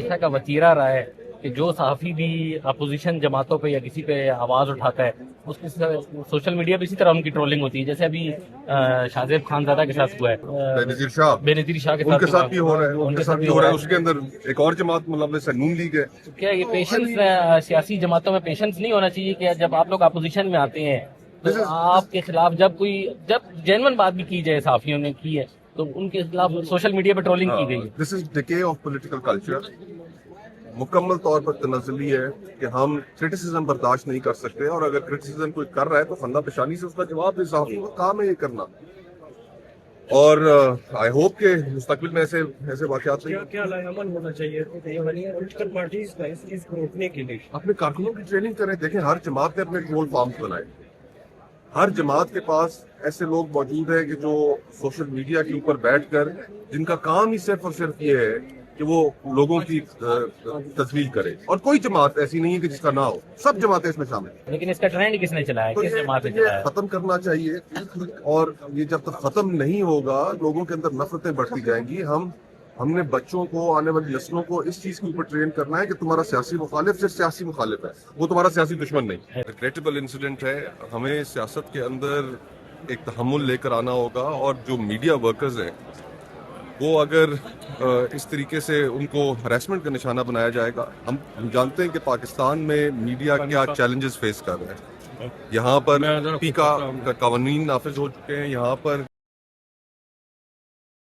ہمیشہ کا وتیرہ رہا ہے کہ جو صحافی بھی اپوزیشن جماعتوں پہ یا کسی پہ آواز اٹھاتا ہے اس کی سوشل میڈیا پہ اسی طرح ان کی ٹرولنگ ہوتی ہے، جیسے ابھی شاہزیب خانزادہ کے ساتھ ہوا ہے، بے نظیر شاہ ان کے ساتھ بھی ہو رہا ہے، ان کے ساتھ بھی ہو رہا ہے. اس کے اندر ایک اور جماعت ملوث ہے، نون لیگ ہے. کیا یہ پیشنس سیاسی جماعتوں میں پیشنس نہیں ہونا چاہیے کہ جب آپ لوگ اپوزیشن میں آتے ہیں تو آپ کے خلاف جب جینون بات بھی کی جائے، صحافیوں نے کی ہے تو ان کے خلاف سوشل میڈیا پہ ٹرولنگ کی گئی ہے. دس از ڈیکے آف پولیٹیکل کلچر. مکمل طور پر تنزلی ہے کہ ہم کرٹیسزم برداشت نہیں کر سکتے، اور اگر کرٹیسزم کوئی کر رہا ہے تو خندہ پیشانی سے اس کا جواب دے. صحافیوں کا کام ہے یہ کرنا. اور آئی ہوپ کہ مستقبل میں ایسے واقعات نہیں. کیا عمل ہونا چاہیے پولیٹیکل پارٹیز کا اس چیز کو روکنے کے لیے؟ اپنے کارکنوں کی ٹریننگ کریں. دیکھیں ہر جماعت نے اپنے ٹرول فارمز بنائے. ہر جماعت کے پاس ایسے لوگ موجود ہیں کہ جو سوشل میڈیا کے اوپر بیٹھ کر جن کا کام ہی صرف اور صرف یہ ہے کہ وہ لوگوں کی تجویز کرے. اور کوئی جماعت ایسی نہیں ہے کہ جس کا نہ ہو. سب جماعتیں اس میں شامل ہیں. لیکن اس کا ٹرینڈ کس نے چلایا، تو کس جماعت نے یہ چلایا؟ ختم کرنا چاہیے. اور یہ جب تک ختم نہیں ہوگا لوگوں کے اندر نفرتیں بڑھتی جائیں گی. ہم نے بچوں کو، آنے والی نسلوں کو اس چیز کے اوپر ٹرین کرنا ہے کہ تمہارا سیاسی مخالف صرف سیاسی مخالف ہے، وہ تمہارا سیاسی دشمن نہیں. ریگریٹیبل انسیڈنٹ ہے. ہمیں سیاست کے اندر ایک تحمل لے کر آنا ہوگا. اور جو میڈیا ورکرز ہیں وہ اگر اس طریقے سے ان کو ہراسمنٹ کا نشانہ بنایا جائے گا. ہم جانتے ہیں کہ پاکستان میں میڈیا کیا چیلنجز فیس کر رہے ہیں. یہاں پر پی کا قوانین نافذ ہو چکے ہیں. یہاں پر